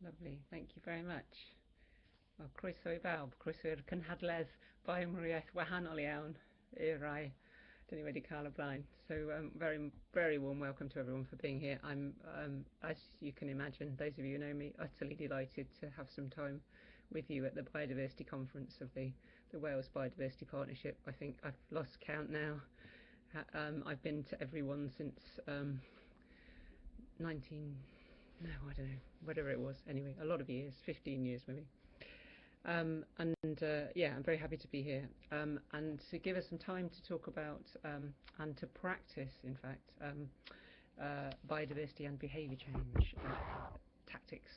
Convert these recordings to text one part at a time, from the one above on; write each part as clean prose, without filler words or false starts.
Lovely. Thank you very much. Wel, croeso I bawb, croeso i'r cynhadledd Baioamrywiaeth Wahanol Iawn i'r rai dyn ni wedi cael y blaen. So very, very warm welcome to everyone for being here. I'm, as you can imagine, those of you who know me, utterly delighted to have some time with you at the Biodiversity Conference of the Wales Biodiversity Partnership. I think I've lost count now. I've been to every one since 19... no, I don't know, whatever it was. Anyway, a lot of years, 15 years maybe. Yeah, I'm very happy to be here and to give us some time to talk about and to practice, in fact, biodiversity and behaviour change tactics.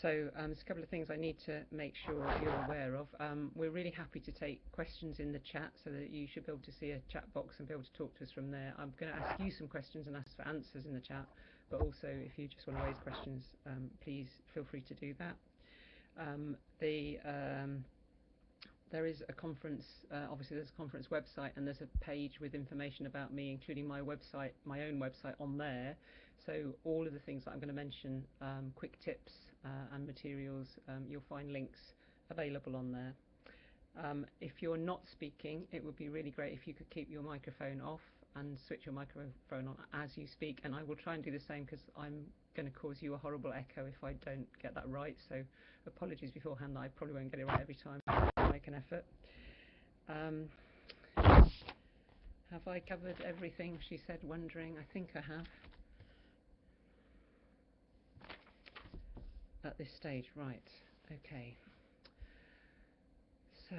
So there's a couple of things I need to make sure you're aware of. We're really happy to take questions in the chat, so that you should be able to see a chat box and be able to talk to us from there. I'm going to ask you some questions and ask for answers in the chat, but also if you just want to raise questions, please feel free to do that. There is a conference, obviously there's a conference website, and there's a page with information about me, including my website, my own website on there. So all of the things that I'm going to mention, quick tips and materials, you'll find links available on there. If you're not speaking, it would be really great if you could keep your microphone off and switch your microphone on as you speak, and I will try and do the same, because I'm going to cause you a horrible echo if I don't get that right, so apologies beforehand that I probably won't get it right every time. I'll make an effort. Have I covered everything? She said, wondering. I think I have. At this stage, right. Okay. So,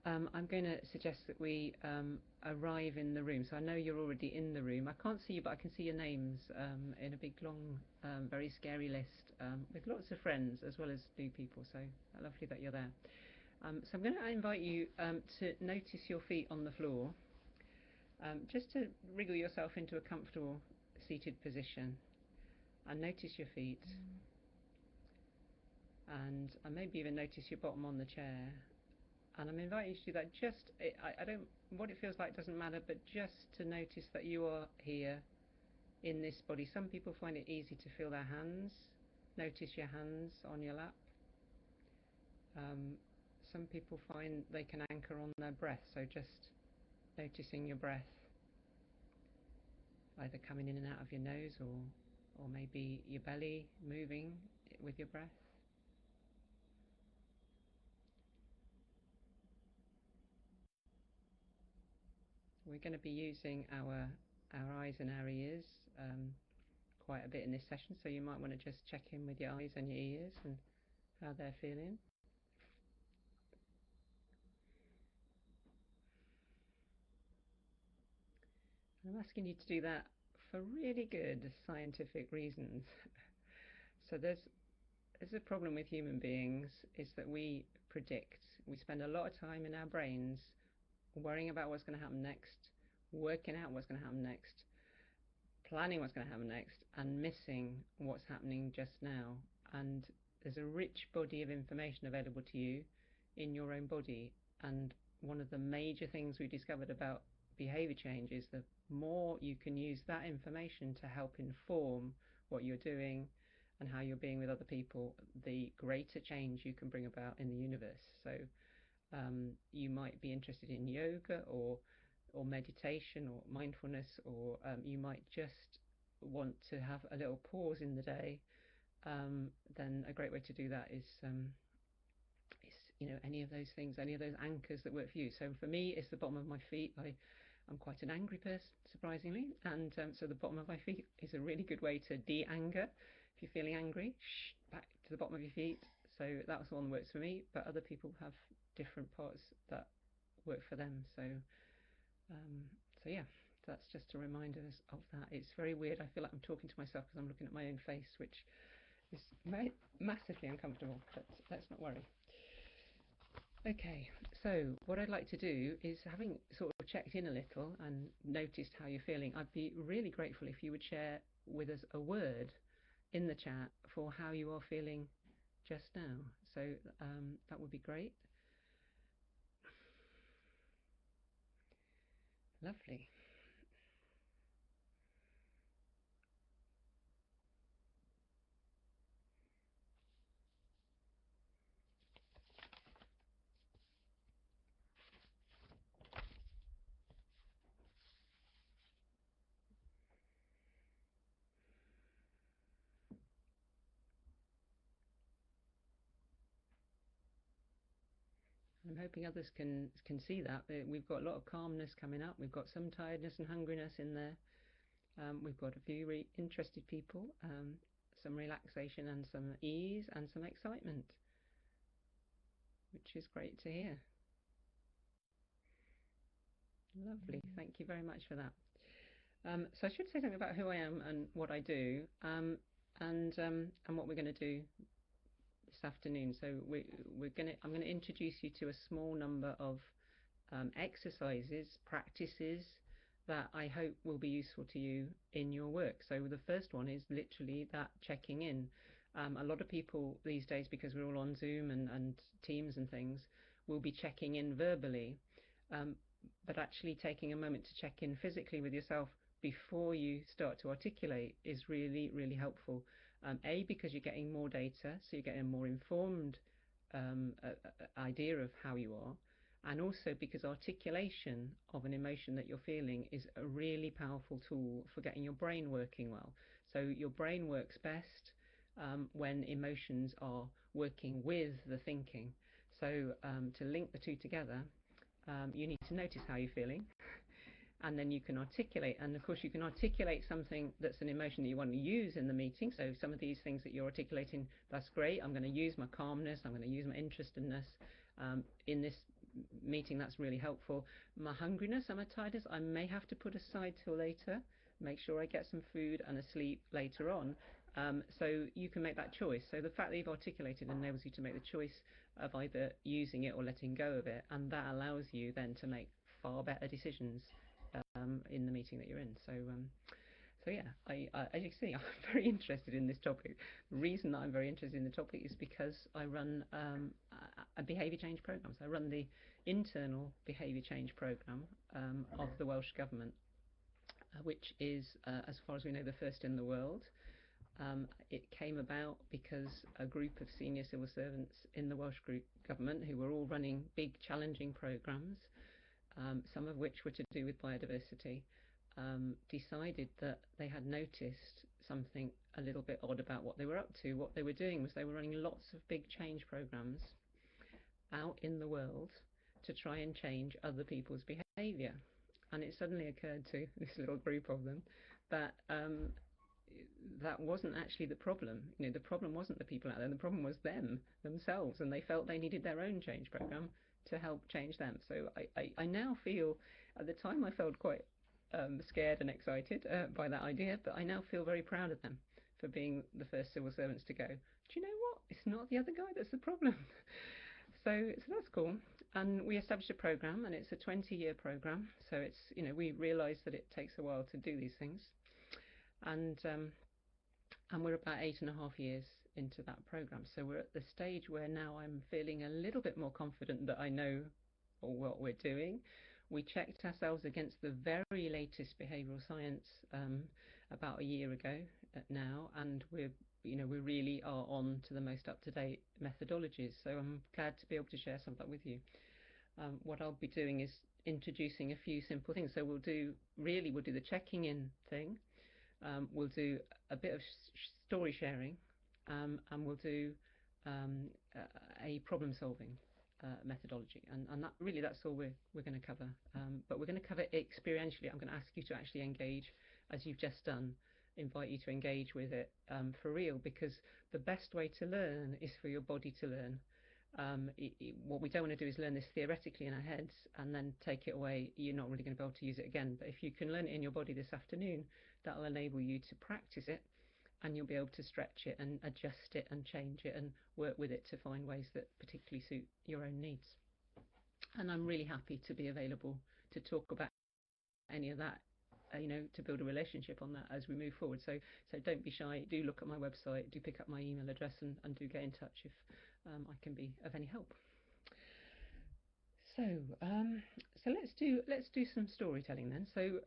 I'm going to suggest that we arrive in the room. So I know you're already in the room. I can't see you, but I can see your names in a big, long, very scary list with lots of friends as well as new people. So lovely that you're there. So I'm going to invite you to notice your feet on the floor. Just to wriggle yourself into a comfortable seated position and notice your feet. And maybe even notice your bottom on the chair. And I'm inviting you to do that. Just, I don't, what it feels like doesn't matter, but just to notice that you are here in this body. Some people find it easy to feel their hands. Notice your hands on your lap. Some people find they can anchor on their breath, so just noticing your breath, either coming in and out of your nose, or maybe your belly moving with your breath. We're going to be using our eyes and our ears quite a bit in this session, so you might want to just check in with your eyes and your ears and how they're feeling. I'm asking you to do that for really good scientific reasons. So there's a problem with human beings, is that we predict. We spend a lot of time in our brains worrying about what's going to happen next, working out what's going to happen next, planning what's going to happen next, and missing what's happening just now. And there's a rich body of information available to you in your own body, and one of the major things we discovered about behaviour change is the more you can use that information to help inform what you're doing and how you're being with other people, the greater change you can bring about in the universe. So you might be interested in yoga or meditation or mindfulness, or you might just want to have a little pause in the day. Then a great way to do that is any of those things, any of those anchors that work for you. So for me, it's the bottom of my feet. I'm quite an angry person, surprisingly, and so the bottom of my feet is a really good way to de-anger. If you're feeling angry, back to the bottom of your feet. So that's the one that works for me, but other people have different parts that work for them. So yeah, that's just a reminder of that. It's very weird. I feel like I'm talking to myself because I'm looking at my own face, which is massively uncomfortable, but let's not worry. Okay, so what I'd like to do is, having sort of checked in a little and noticed how you're feeling, I'd be really grateful if you would share with us a word in the chat for how you are feeling just now. So that would be great. Lovely. I'm hoping others can see that. We've got a lot of calmness coming up. We've got some tiredness and hungriness in there. We've got a few interested people, some relaxation and some ease and some excitement, which is great to hear. Lovely. Thank you very much for that. So I should say something about who I am and what I do, and what we're going to do this afternoon. So I'm going to introduce you to a small number of exercises, practices that I hope will be useful to you in your work. So the first one is literally that checking in. A lot of people these days, because we're all on Zoom and Teams and things, will be checking in verbally, but actually taking a moment to check in physically with yourself before you start to articulate is really, really helpful. Because you're getting more data, so you're getting a more informed idea of how you are, and also because articulation of an emotion that you're feeling is a really powerful tool for getting your brain working well. So your brain works best when emotions are working with the thinking. So to link the two together, you need to notice how you're feeling, and then you can articulate. And of course you can articulate something that's an emotion that you want to use in the meeting. So some of these things that you're articulating, that's great. I'm going to use my calmness, I'm going to use my interestedness in this meeting. That's really helpful. My hungriness and my tiredness I may have to put aside till later, make sure I get some food and a sleep later on. So you can make that choice. So the fact that you've articulated enables you to make the choice of either using it or letting go of it, and that allows you then to make far better decisions in the meeting that you're in. So yeah, as you can see, I'm very interested in this topic. The reason that I'm very interested in the topic is because I run a behaviour change programme. So I run the internal behaviour change programme of the Welsh Government, which is, as far as we know, the first in the world. It came about because a group of senior civil servants in the Welsh Government, who were all running big challenging programmes, some of which were to do with biodiversity, decided that they had noticed something a little bit odd about what they were up to. What they were doing was they were running lots of big change programs out in the world to try and change other people's behaviour. And it suddenly occurred to this little group of them that that wasn't actually the problem. You know, the problem wasn't the people out there, the problem was them themselves, and they felt they needed their own change program to help change them. So I now feel, at the time I felt quite scared and excited by that idea, but I now feel very proud of them for being the first civil servants to go, do you know what, it's not the other guy that's the problem. So that's cool. And we established a program, and it's a 20-year program. So it's, you know, we realised that it takes a while to do these things, and we're about 8.5 years into that program. So we're at the stage where now I'm feeling a little bit more confident that I know what we're doing. We checked ourselves against the very latest behavioural science about a year ago now, and we really are on to the most up-to-date methodologies. So I'm glad to be able to share some of that with you. What I'll be doing is introducing a few simple things. So we'll do the checking in thing. We'll do a bit of story sharing, and we'll do a problem-solving methodology, and that's all we're going to cover. But we're going to cover it experientially. I'm going to ask you to actually engage, as you've just done, invite you to engage with it for real, because the best way to learn is for your body to learn. What we don't want to do is learn this theoretically in our heads and then take it away. You're not really going to be able to use it again. But if you can learn it in your body this afternoon, that'll enable you to practice it, and you'll be able to stretch it and adjust it and change it and work with it to find ways that particularly suit your own needs. And I'm really happy to be available to talk about any of that, to build a relationship on that as we move forward. So don't be shy. Do look at my website. Do pick up my email address and do get in touch if I can be of any help. So let's do some storytelling then. So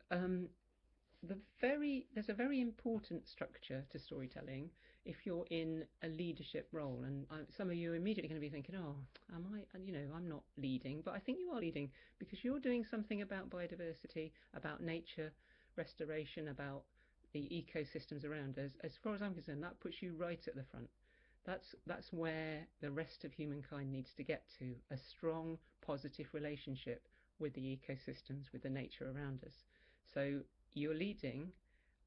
there's a very important structure to storytelling if you're in a leadership role, and some of you are immediately going to be thinking, oh, am I? And I'm not leading, but I think you are leading, because you're doing something about biodiversity, about nature restoration, about the ecosystems around us. As far as I'm concerned, that puts you right at the front. That's where the rest of humankind needs to get to, a strong, positive relationship with the ecosystems, with the nature around us. So you're leading,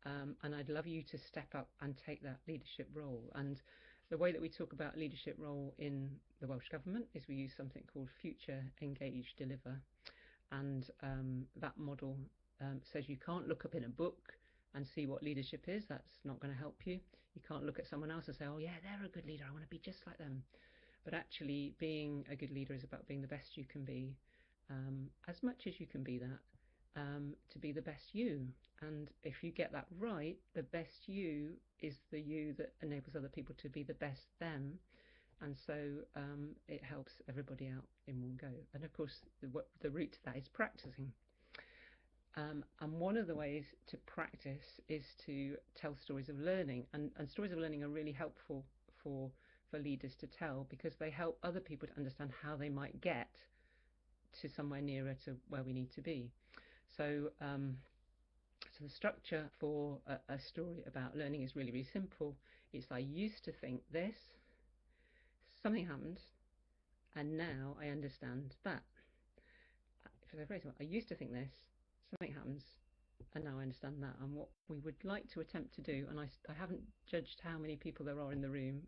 and I'd love you to step up and take that leadership role. And the way that we talk about leadership role in the Welsh Government is we use something called Future, Engage, Deliver. And that model says you can't look up in a book and see what leadership is. That's not going to help you. You can't look at someone else and say, oh yeah, they're a good leader, I want to be just like them. But actually being a good leader is about being the best you can be, as much as you can be that, to be the best you. And if you get that right, the best you is the you that enables other people to be the best them. And so it helps everybody out in one go. And of course, the route to that is practicing. And one of the ways to practice is to tell stories of learning. And stories of learning are really helpful for leaders to tell, because they help other people to understand how they might get to somewhere nearer to where we need to be. So, so the structure for a story about learning is really, really simple. It's I used to think this, something happened, and now I understand that. I used to think this, something happens, and now I understand that. And what we would like to attempt to do, and I haven't judged how many people there are in the room,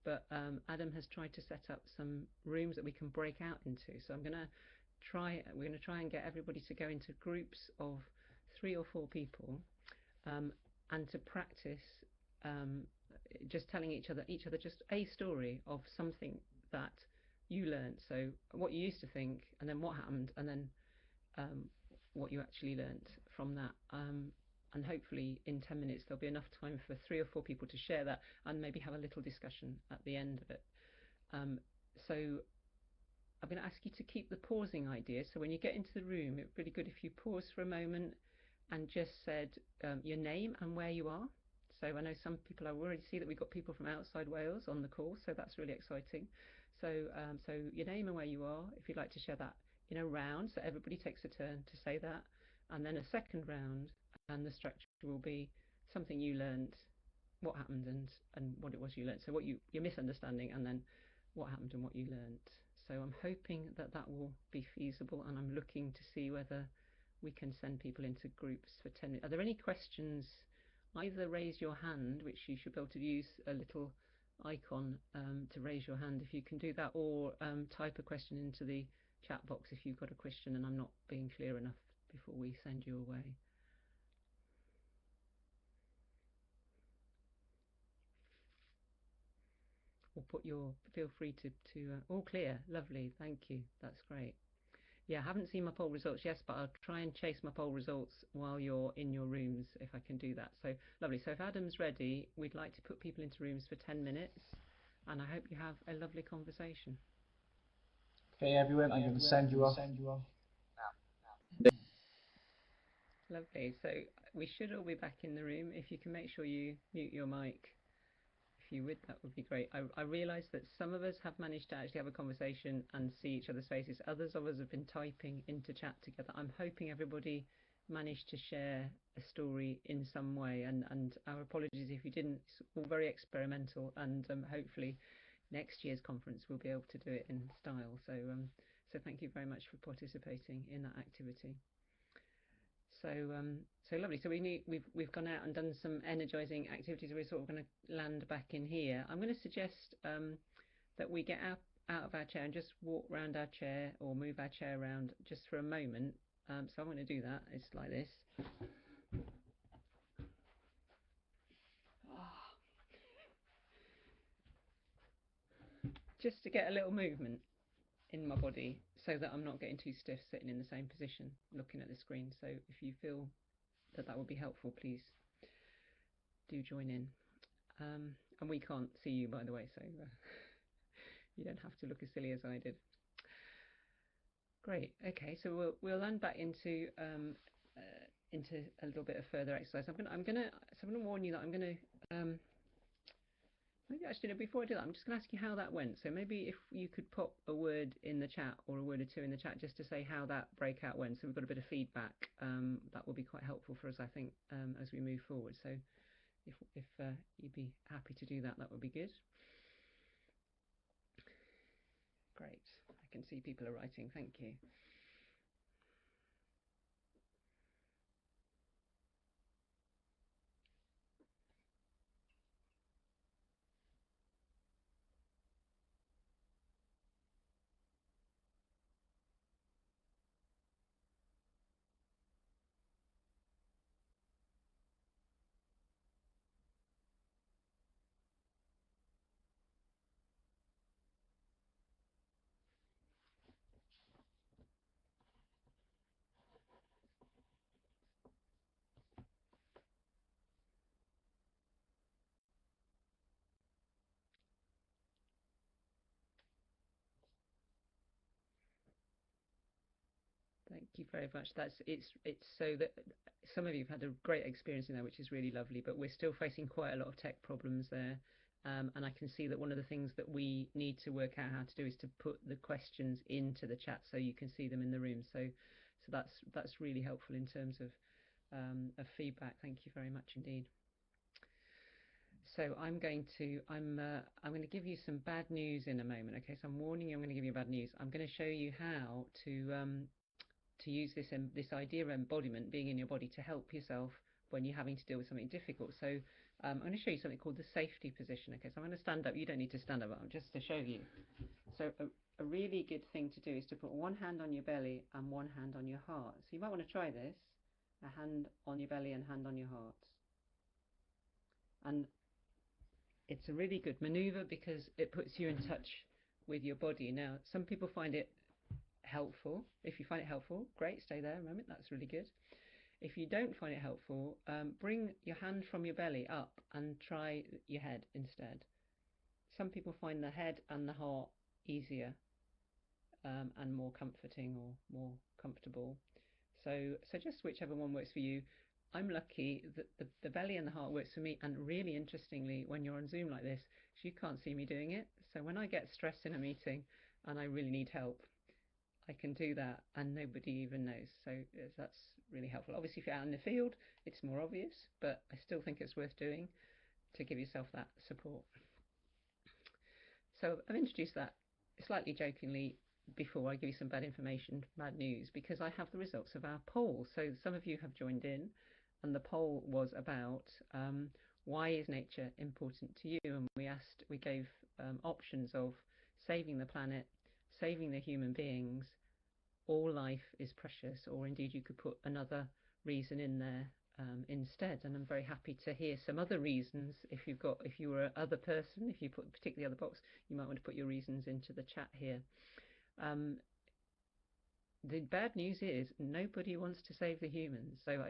but Adam has tried to set up some rooms that we can break out into. So we're going to try and get everybody to go into groups of 3 or 4 people, and to practice just telling each other just a story of something that you learned. So what you used to think, and then what happened, and then what you actually learnt from that. And hopefully in 10 minutes there'll be enough time for 3 or 4 people to share that and maybe have a little discussion at the end of it. So I'm going to ask you to keep the pausing idea. So when you get into the room, it's really good if you pause for a moment and just said your name and where you are. So I know some people, I already see that we've got people from outside Wales on the call, so that's really exciting. So so your name and where you are, if you'd like to share that in a round, so everybody takes a turn to say that, and then a second round, and the structure will be something you learned, what happened, and what it was you learned. So what your misunderstanding, and then what happened and what you learned. So I'm hoping that that will be feasible, and I'm looking to see whether we can send people into groups for 10 minutes. Are there any questions? Either raise your hand, which you should be able to use a little icon to raise your hand if you can do that, or type a question into the chat box if you've got a question and I'm not being clear enough before we send you away. Or feel free to all clear. Lovely, thank you, that's great. Yeah, I haven't seen my poll results, yes, but I'll try and chase my poll results while you're in your rooms if I can do that. So lovely. So if Adam's ready, we'd like to put people into rooms for 10 minutes, and I hope you have a lovely conversation. Okay, everyone, I'm going to send you off. Lovely. So we should all be back in the room. If you can make sure you mute your mic, if you would, that would be great. I realise that some of us have managed to actually have a conversation and see each other's faces. Others of us have been typing into chat together. I'm hoping everybody managed to share a story in some way, and our apologies if you didn't. It's all very experimental, and hopefully next year's conference we'll be able to do it in style. So so thank you very much for participating in that activity. So so lovely. So we've gone out and done some energizing activities. We're sort of going to land back in here. I'm going to suggest that we get out of our chair and just walk around our chair, or move our chair around just for a moment. So I'm going to do that. It's like this. Just to get a little movement in my body, so that I'm not getting too stiff sitting in the same position looking at the screen. So if you feel that would be helpful, please do join in. And we can't see you, by the way, so you don't have to look as silly as I did. Great. Okay, so we'll land back into a little bit of further exercise. I'm gonna warn you that I'm gonna maybe actually, before I do that, I'm just going to ask you how that went. So maybe if you could pop a word in the chat, or a word or two in the chat, just to say how that breakout went, so we've got a bit of feedback. That will be quite helpful for us, I think, as we move forward. So if you'd be happy to do that, that would be good. Great. I can see people are writing. Thank you. Thank you very much. It's so that some of you have had a great experience in there, which is really lovely, but we're still facing quite a lot of tech problems there. And I can see that one of the things that we need to work out how to do is to put the questions into the chat so you can see them in the room. So that's really helpful in terms of feedback. Thank you very much indeed. So I'm going to give you some bad news in a moment. Okay, so I'm warning you, I'm going to give you bad news. I'm going to show you how to use this idea of embodiment, being in your body, to help yourself when you're having to deal with something difficult. So I'm going to show you something called the safety position. Okay, so I'm going to stand up. You don't need to stand up, just to show you. So a really good thing to do is to put one hand on your belly and one hand on your heart. So you might want to try this: a hand on your belly and hand on your heart. And it's a really good maneuver because it puts you in touch with your body. Now, some people find it helpful. If you find it helpful, great, stay there a moment, that's really good. If you don't find it helpful, bring your hand from your belly up and try your head instead. Some people find the head and the heart easier and more comforting or more comfortable. So just whichever one works for you. I'm lucky that the belly and the heart works for me, and really interestingly, when you're on Zoom like this, you can't see me doing it. So when I get stressed in a meeting and I really need help, I can do that and nobody even knows. So that's really helpful. Obviously, if you're out in the field, it's more obvious, but I still think it's worth doing to give yourself that support. So I've introduced that slightly jokingly before I give you some bad information, bad news, because I have the results of our poll. So some of you have joined in, and the poll was about why is nature important to you? And we gave options of saving the planet, saving the human beings, all life is precious, or indeed you could put another reason in there instead. And I'm very happy to hear some other reasons. If you were other person, if you put particularly other box, you might want to put your reasons into the chat here. The bad news is nobody wants to save the humans. So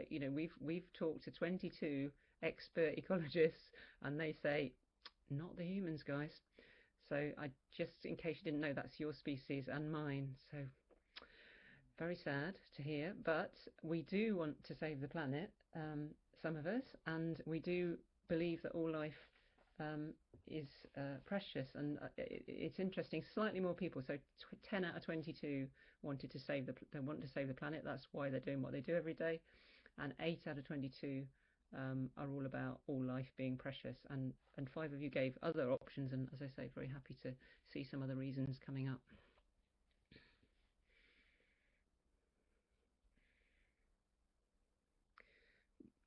we've talked to 22 expert ecologists, and they say not the humans, guys. So just in case you didn't know, that's your species and mine. So very sad to hear, but we do want to save the planet, some of us, and we do believe that all life is precious. And it's interesting, slightly more people, so 10 out of 22 wanted to they want to save the planet. That's why they're doing what they do every day. And 8 out of 22 are all about all life being precious. And 5 of you gave other options, and as I say, very happy to see some other reasons coming up.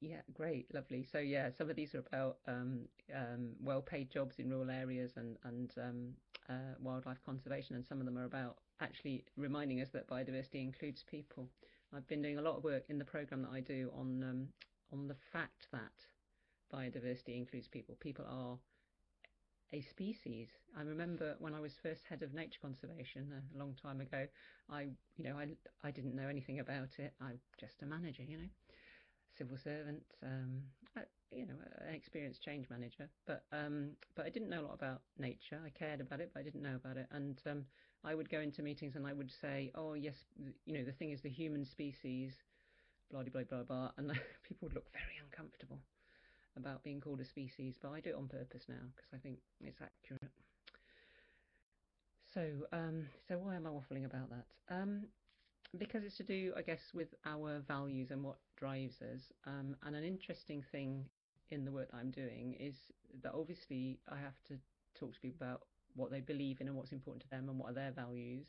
Yeah, great, lovely. So yeah, some of these are about well-paid jobs in rural areas and wildlife conservation, and some of them are about actually reminding us that biodiversity includes people. I've been doing a lot of work in the program that I do on the fact that biodiversity includes people. People are a species. I remember when I was first head of nature conservation a long time ago, I didn't know anything about it. I'm just a manager, civil servant, an experienced change manager, but I didn't know a lot about nature. I cared about it, but I didn't know about it. And I would go into meetings and I would say, oh yes, the thing is the human species, blah blah blah blah, and people would look very uncomfortable about being called a species. But I do it on purpose now because I think it's accurate. So why am I waffling about that? Because it's to do, I guess, with our values and what drives us. And an interesting thing in the work that I'm doing is that obviously I have to talk to people about what they believe in and what's important to them and what are their values.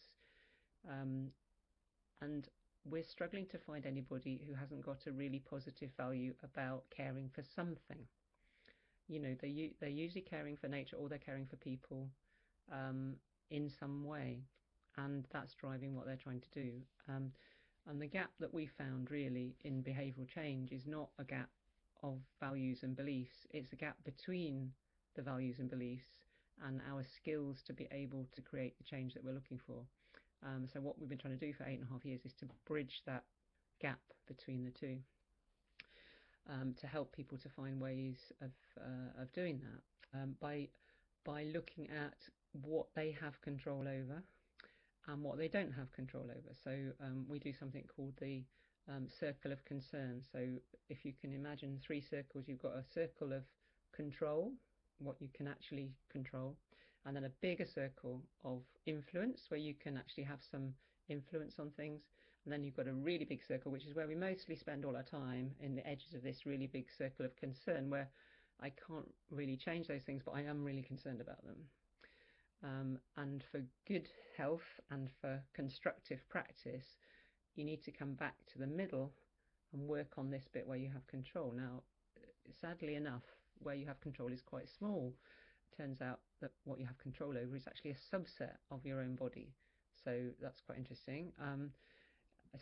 And we're struggling to find anybody who hasn't got a really positive value about caring for something. You know, they're usually caring for nature, or they're caring for people in some way, and that's driving what they're trying to do. And the gap that we found really in behavioural change is not a gap of values and beliefs, it's a gap between the values and beliefs and our skills to be able to create the change that we're looking for. So what we've been trying to do for 8.5 years is to bridge that gap between the two, to help people to find ways of doing that by looking at what they have control over and what they don't have control over. So we do something called the circle of concern. So if you can imagine 3 circles, you've got a circle of control, what you can actually control, and then a bigger circle of influence, where you can actually have some influence on things. And then you've got a really big circle, which is where we mostly spend all our time, in the edges of this really big circle of concern, where I can't really change those things, but I am really concerned about them. And for good health and for constructive practice, you need to come back to the middle and work on this bit where you have control. Now, sadly enough, where you have control is quite small. It turns out that what you have control over is actually a subset of your own body. So that's quite interesting.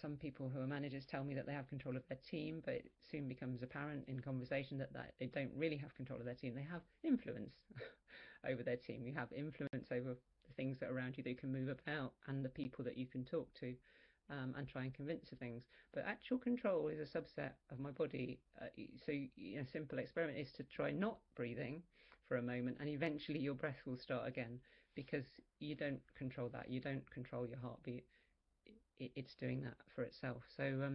Some people who are managers tell me that they have control of their team, but it soon becomes apparent in conversation that they don't really have control of their team. They have influence over their team. You have influence over the things that are around you that you can move about and the people that you can talk to and try and convince of things. But actual control is a subset of my body. So a simple experiment is to try not breathing for a moment, and eventually your breath will start again, because you don't control that. You don't control your heartbeat. It's doing that for itself. So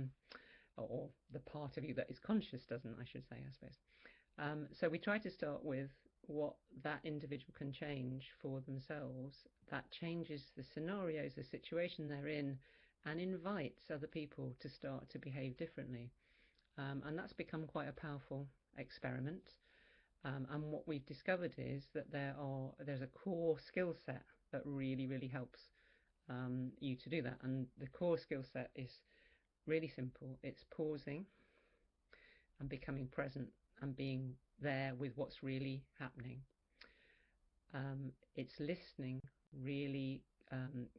or the part of you that is conscious doesn't, I should say, I suppose. So we try to start with what that individual can change for themselves that changes the scenarios, the situation they're in, and invites other people to start to behave differently. And that's become quite a powerful experiment. And what we've discovered is that there's a core skill set that really, really helps you to do that. And the core skill set is really simple. It's pausing and becoming present and being there with what's really happening. It's listening really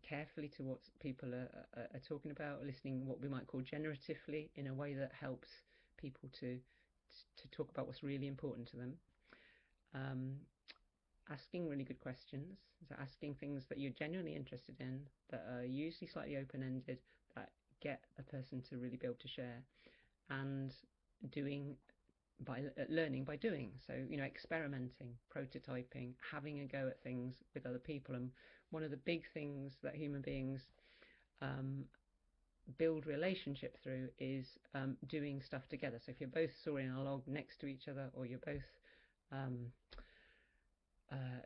carefully to what people are talking about, listening what we might call generatively, in a way that helps people to talk about what's really important to them. Asking really good questions, so asking things that you're genuinely interested in, that are usually slightly open-ended, that get a person to really be able to share, and learning by doing. So, experimenting, prototyping, having a go at things with other people. And one of the big things that human beings build relationship through is doing stuff together. So if you're both sawing a log next to each other, or you're both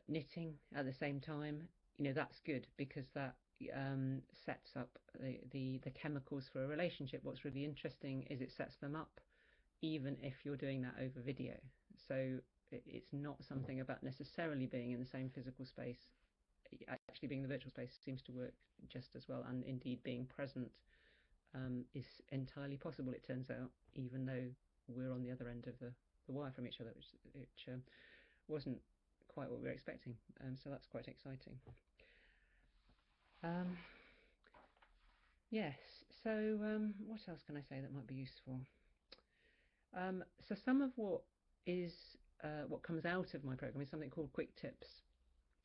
knitting at the same time, that's good, because that sets up the chemicals for a relationship. What's really interesting is it sets them up even if you're doing that over video. So it's not something about necessarily being in the same physical space. Actually being in the virtual space seems to work just as well, and indeed being present is entirely possible, it turns out, even though we're on the other end of the wire from each other, which wasn't quite what we were expecting. So that's quite exciting. Yes, so what else can I say that might be useful? So some of what comes out of my program is something called quick tips,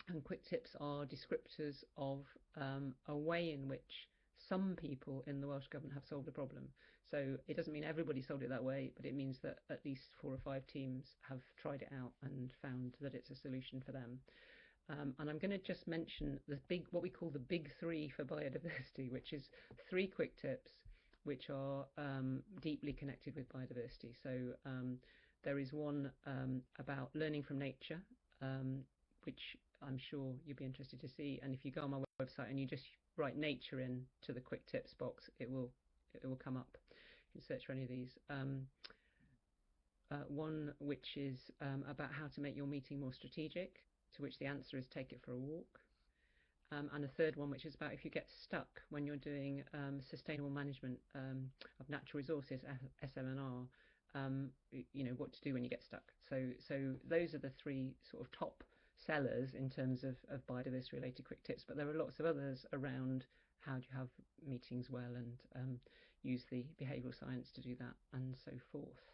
and quick tips are descriptors of a way in which some people in the Welsh Government have solved a problem. So it doesn't mean everybody solved it that way, but it means that at least 4 or 5 teams have tried it out and found that it's a solution for them. And I'm going to just mention what we call the big 3 for biodiversity, which is 3 quick tips which are deeply connected with biodiversity. So there is one about learning from nature, which I'm sure you'll be interested to see. And if you go on my website and you just write nature in to the quick tips box, it will come up. You can search for any of these. One which is about how to make your meeting more strategic. to which the answer is take it for a walk. And a third one, which is about if you get stuck when you're doing sustainable management of natural resources, SMNR, what to do when you get stuck. So those are the three sort of top sellers in terms of biodiversity related quick tips, but there are lots of others around how do you have meetings well and use the behavioural science to do that and so forth.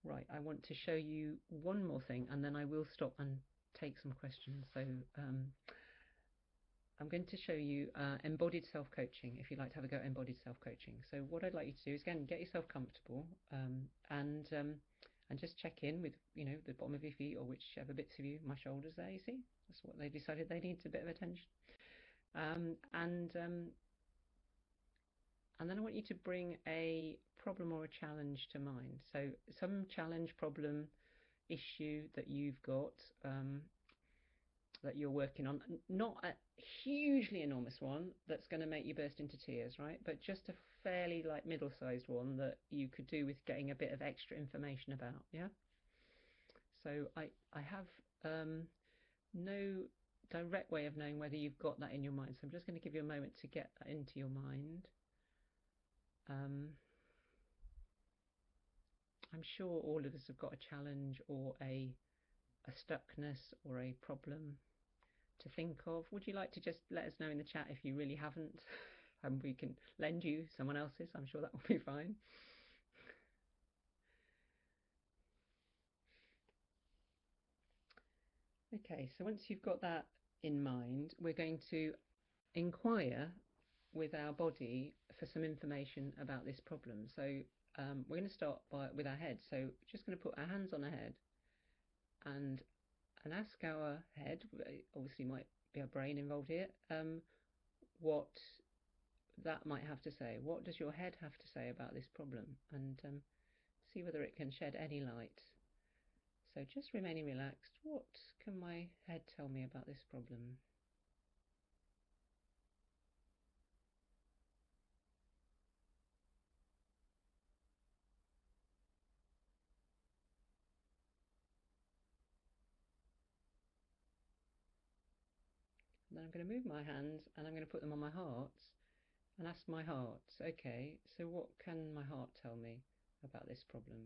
Right, I want to show you one more thing and then I will stop and take some questions. So I'm going to show you embodied self-coaching, if you'd like to have a go at embodied self-coaching. So what I'd like you to do is, again, get yourself comfortable and just check in with, the bottom of your feet or whichever bits of you, my shoulders there, you see? That's what they decided they need, a bit of attention. And then I want you to bring a problem or a challenge to mind. So some challenge, problem, issue that you've got that you're working on, not a hugely enormous one that's going to make you burst into tears, right? But just a fairly middle-sized one that you could do with getting a bit of extra information about, yeah? So I have no direct way of knowing whether you've got that in your mind, so I'm just going to give you a moment to get that into your mind. I'm sure all of us have got a challenge or a stuckness or a problem to think of. Would you like to just let us know in the chat if you really haven't, and we can lend you someone else's? I'm sure that will be fine. Okay, so once you've got that in mind, we're going to inquire with our body for some information about this problem. So we're going to start with our head. So just going to put our hands on our head and ask our head, obviously might be our brain involved here, what that might have to say. What does your head have to say about this problem? And see whether it can shed any light. So just remaining relaxed. What can my head tell me about this problem? And then I'm going to move my hands and I'm going to put them on my heart and ask my heart, okay, so what can my heart tell me about this problem?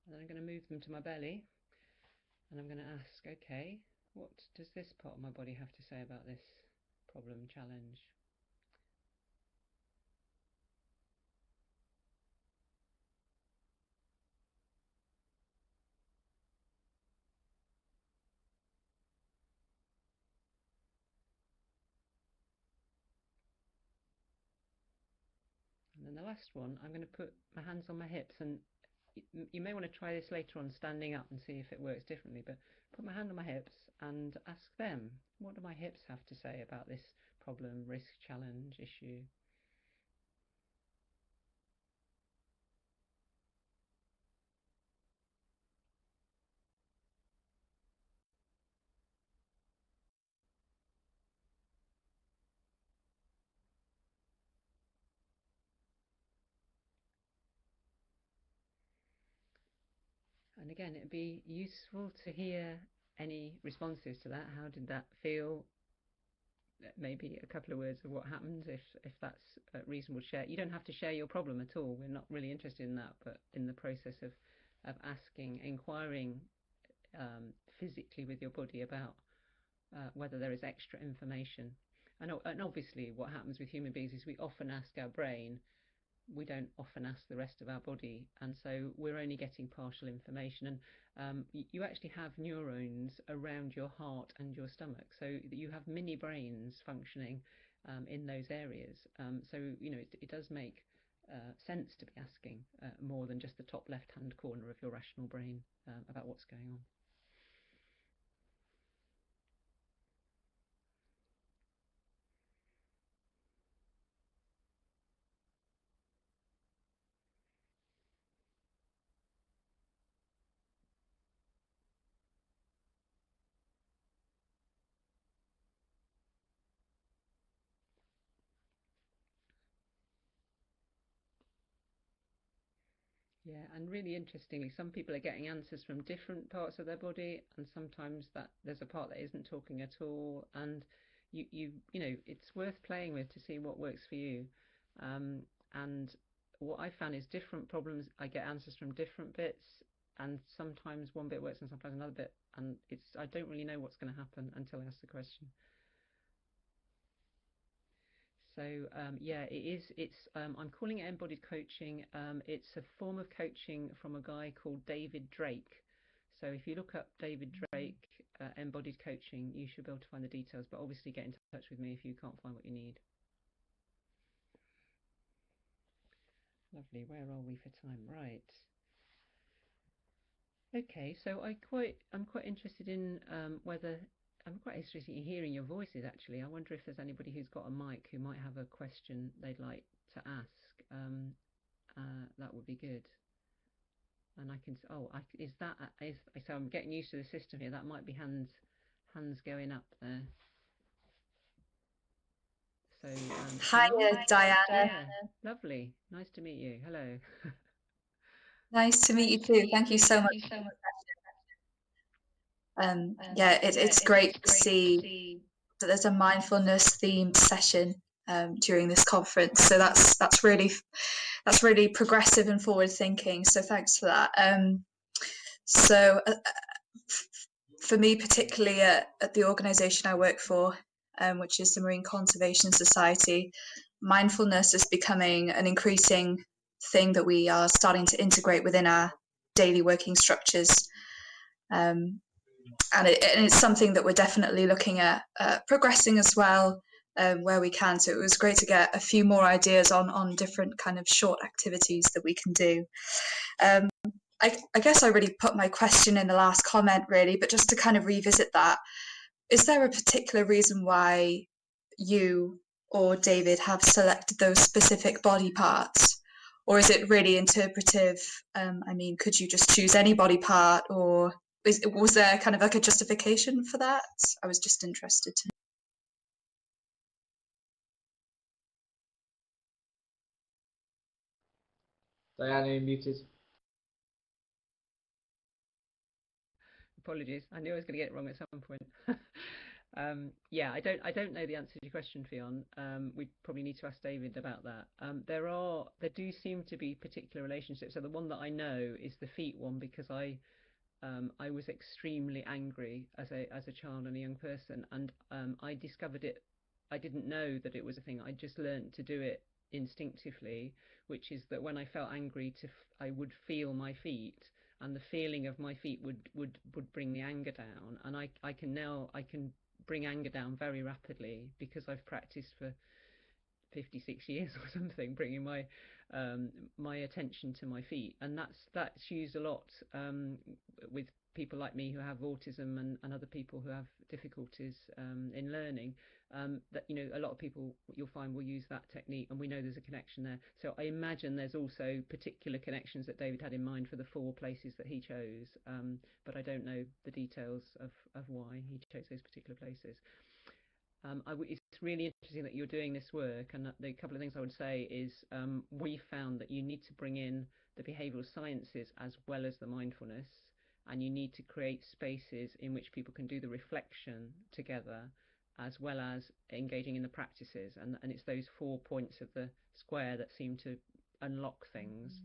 And then I'm going to move them to my belly and I'm going to ask, okay, what does this part of my body have to say about this problem, challenge? And then the last one, I'm going to put my hands on my hips, and you may want to try this later on standing up and see if it works differently, but put my hand on my hips and ask them, what do my hips have to say about this problem, risk, challenge, issue? And again, it'd be useful to hear any responses to that. How did that feel? Maybe a couple of words of what happened, if that's reasonable to share. You don't have to share your problem at all. We're not really interested in that, but in the process of asking, inquiring physically with your body about whether there is extra information. And obviously what happens with human beings is we often ask our brain, we don't often ask the rest of our body, and so we're only getting partial information. And you actually have neurons around your heart and your stomach, so you have mini brains functioning in those areas. So it does make sense to be asking more than just the top left hand corner of your rational brain about what's going on. Yeah, and really interestingly, some people are getting answers from different parts of their body, and sometimes that there's a part that isn't talking at all. And it's worth playing with to see what works for you. Um, and what I found is different problems, I get answers from different bits, and sometimes one bit works and sometimes another bit. And I don't really know what's going to happen until I ask the question. So yeah, it is. I'm calling it embodied coaching. It's a form of coaching from a guy called David Drake. So if you look up David Drake embodied coaching, you should be able to find the details. But obviously, get in touch with me if you can't find what you need. Lovely. Where are we for time? Right. Okay. So I'm quite interested in whether I'm quite interested in hearing your voices. Actually, I wonder if there's anybody who's got a mic who might have a question they'd like to ask. That would be good. And I can, oh, is that, so I'm getting used to the system here. That might be hands going up there. So, Hiya, Diana. Yeah, lovely. Nice to meet you. Hello. Nice to meet you too. Thank you so much. Yeah, it's great to see that there's a mindfulness themed session during this conference. So that's really progressive and forward thinking. So thanks for that. So for me, particularly at the organisation I work for, which is the Marine Conservation Society, mindfulness is becoming an increasing thing that we are starting to integrate within our daily working structures. And it's something that we're definitely looking at progressing as well, where we can. So it was great to get a few more ideas on different kind of short activities that we can do. I guess I really put my question in the last comment, really, but just to kind of revisit that, is there a particular reason why you or David have selected those specific body parts? Or is it really interpretive? I mean, could you just choose any body part, or was there kind of like a justification for that? I was just interested to know. Diana, you're muted. Apologies. I knew I was going to get it wrong at some point. Yeah, I don't know the answer to your question, Fionn. We probably need to ask David about that. There do seem to be particular relationships. So the one that I know is the feet one, because I was extremely angry as a child and a young person, and I discovered it. I didn't know that it was a thing. I just learned to do it instinctively, which is that when I felt angry, I would feel my feet, and the feeling of my feet would bring the anger down. And I can bring anger down very rapidly because I've practiced for 56 years or something, bringing my attention to my feet. And that's used a lot with people like me who have autism, and other people who have difficulties in learning. That a lot of people you'll find will use that technique, and we know there's a connection there. So I imagine there's also particular connections that David had in mind for the 4 places that he chose, but I don't know the details of why he chose those particular places. It's really interesting that you're doing this work, and the couple of things I would say is we found that you need to bring in the behavioural sciences as well as the mindfulness, and you need to create spaces in which people can do the reflection together as well as engaging in the practices, and it's those 4 points of the square that seem to unlock things.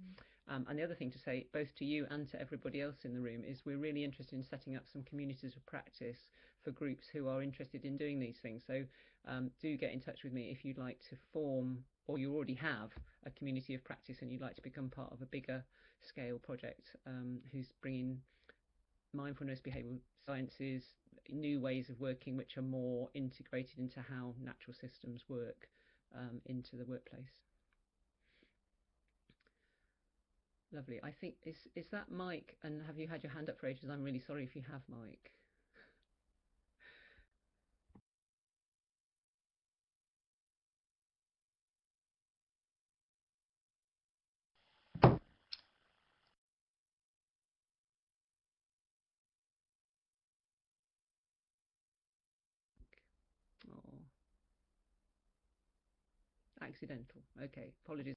And the other thing to say, both to you and to everybody else in the room, is we're really interested in setting up some communities of practice for groups who are interested in doing these things. So do get in touch with me if you'd like to form, or you already have, a community of practice and you'd like to become part of a bigger scale project who's bringing mindfulness, behavioural sciences, new ways of working which are more integrated into how natural systems work into the workplace. Lovely. I think is that Mike, and have you had your hand up for ages? I'm really sorry if you have, Mike. Oh, accidental. Okay, apologies.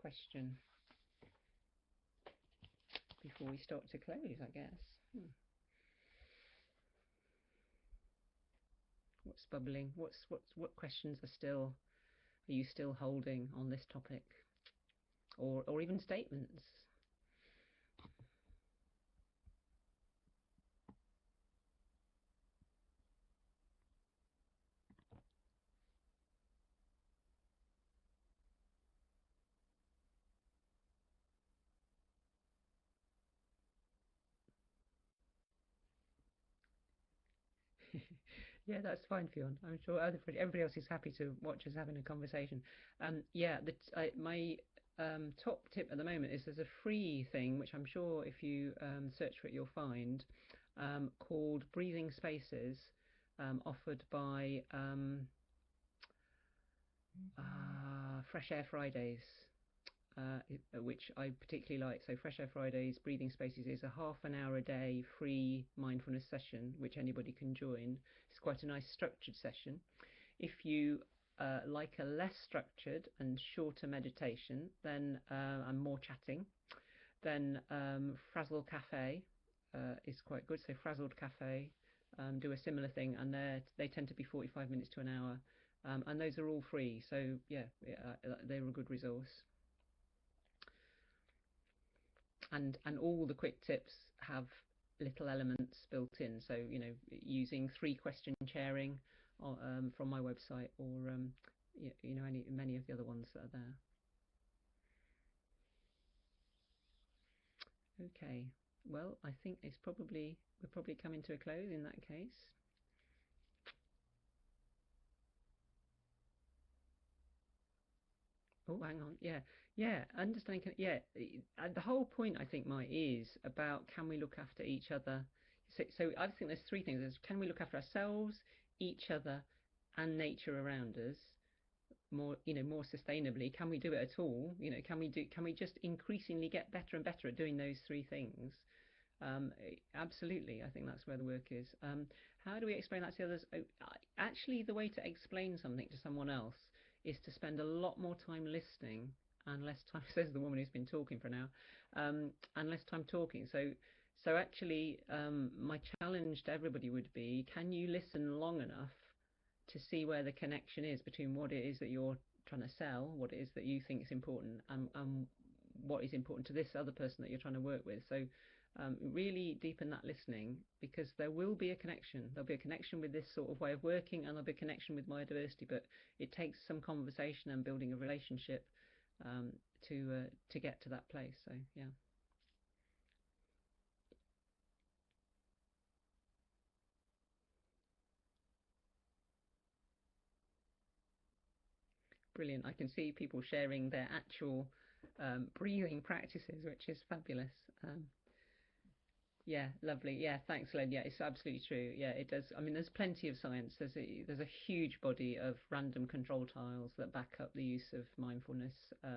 question before we start to close, I guess. What's bubbling? What questions are you still holding on this topic, or even statements? Yeah, that's fine, Fionn. I'm sure everybody else is happy to watch us having a conversation. Yeah, my top tip at the moment is there's a free thing, which I'm sure if you search for it you'll find, called Breathing Spaces, offered by Fresh Air Fridays, which I particularly like. So Fresh Air Fridays Breathing Spaces is a half an hour a day free mindfulness session which anybody can join. It's quite a nice structured session. If you like a less structured and shorter meditation, then and more chatting, then Frazzled Cafe is quite good. So Frazzled Cafe do a similar thing, and they tend to be 45 minutes to an hour, and those are all free. So yeah, they're a good resource. And all the quick tips have little elements built in. So using 3-question sharing from my website, or many of the other ones that are there. Okay, well, I think we're probably coming to a close in that case. Oh, hang on. Yeah, understanding. Yeah, the whole point, I think, Mike, is about, can we look after each other? So I think there's 3 things. Can we look after ourselves, each other, and nature around us more sustainably? Can we do it at all? Can we just increasingly get better and better at doing those 3 things? Absolutely, I think that's where the work is. How do we explain that to others? Actually, the way to explain something to someone else is to spend a lot more time listening and less time, says the woman who's been talking for an hour, and less time talking. So actually, my challenge to everybody would be, can you listen long enough to see where the connection is between what it is that you're trying to sell, what it is that you think is important, and what is important to this other person that you're trying to work with. So really deepen that listening, because there will be a connection. There'll be a connection with this sort of way of working, and there'll be a connection with biodiversity, but it takes some conversation and building a relationship to get to that place. So yeah. Brilliant. I can see people sharing their actual breathing practices, which is fabulous. Yeah, lovely. Yeah, thanks, Len. Yeah, it's absolutely true. Yeah, it does. I mean, there's plenty of science. There's a huge body of random control trials that back up the use of mindfulness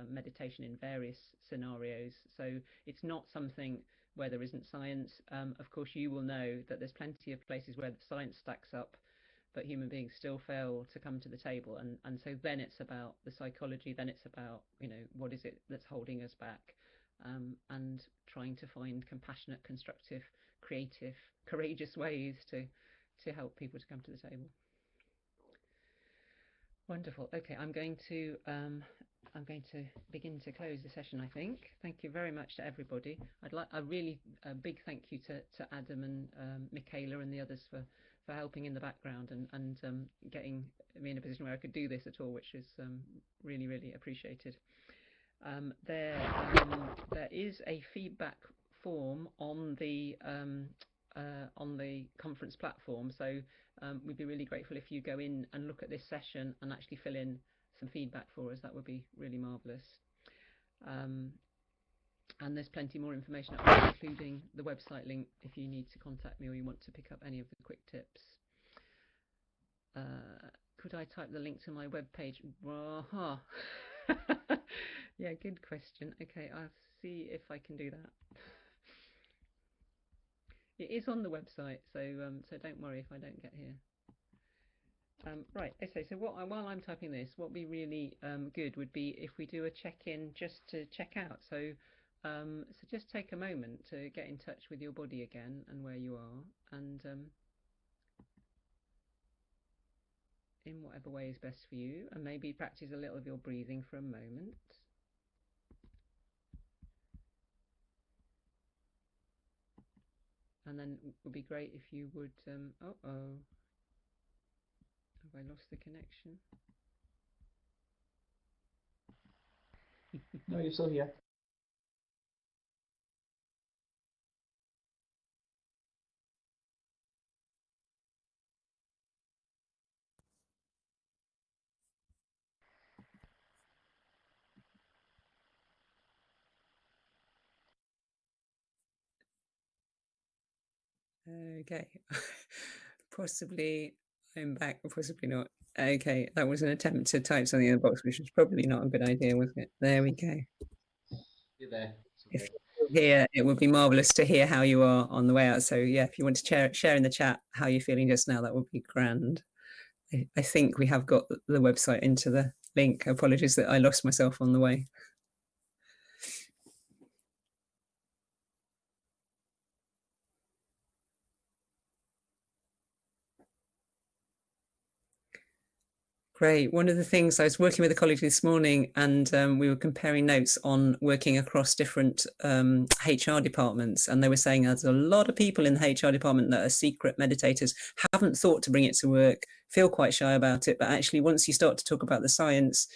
meditation in various scenarios. So it's not something where there isn't science. Of course, you will know that there's plenty of places where the science stacks up, but human beings still fail to come to the table. And so then it's about the psychology. Then it's about, what is it that's holding us back? And trying to find compassionate, constructive, creative, courageous ways to help people to come to the table. Wonderful. Okay, I'm going to begin to close the session, I think. Thank you very much to everybody. A really big thank you to Adam and Michaela and the others for helping in the background and getting me in a position where I could do this at all, which is really, really appreciated. There is a feedback form on the conference platform, so we'd be really grateful if you go in and look at this session and actually fill in some feedback for us. That would be really marvellous. And there's plenty more information up there, including the website link if you need to contact me or you want to pick up any of the quick tips. Could I type the link to my webpage? Yeah, good question. Okay, I'll see if I can do that. It is on the website, so don't worry if I don't get here. Right, okay, so while I'm typing this, what would be really good would be if we do a check-in just to check out. So just take a moment to get in touch with your body again and where you are, and in whatever way is best for you, and maybe practice a little of your breathing for a moment. And then it would be great if you would, uh-oh, have I lost the connection? No, you're still here. Okay, possibly I'm back, possibly not. Okay, that was an attempt to type something in the box, which was probably not a good idea, was it? There we go. You're there. If you're here, it would be marvellous to hear how you are on the way out. So yeah, if you want to share in the chat how you're feeling just now, that would be grand. I think we have got the website into the link. Apologies that I lost myself on the way. Great. One of the things, I was working with a colleague this morning, and we were comparing notes on working across different HR departments, and they were saying there's a lot of people in the HR department that are secret meditators, haven't thought to bring it to work, feel quite shy about it, but actually once you start to talk about the science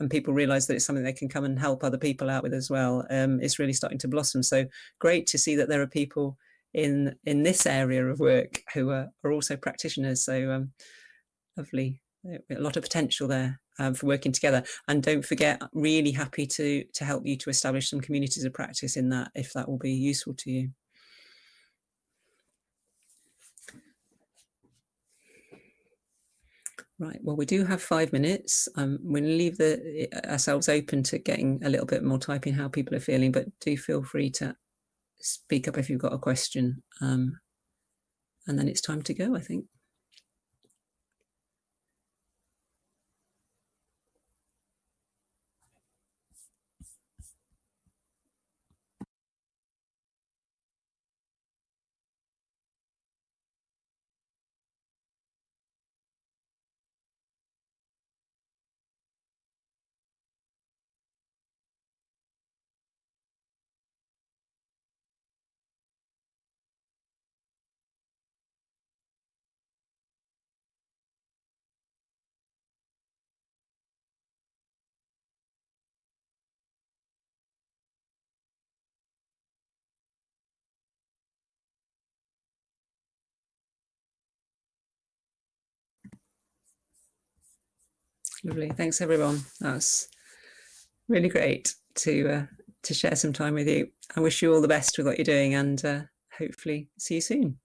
and people realize that it's something they can come and help other people out with as well, it's really starting to blossom. So great to see that there are people in this area of work who are also practitioners. So lovely. A lot of potential there for working together, and don't forget, really happy to help you to establish some communities of practice in that, if that will be useful to you. Right, well, we do have 5 minutes. We're going to leave ourselves open to getting a little bit more typing how people are feeling, but do feel free to speak up if you've got a question, and then it's time to go, I think. Lovely, thanks everyone. That's really great to share some time with you. I wish you all the best with what you're doing, and hopefully see you soon.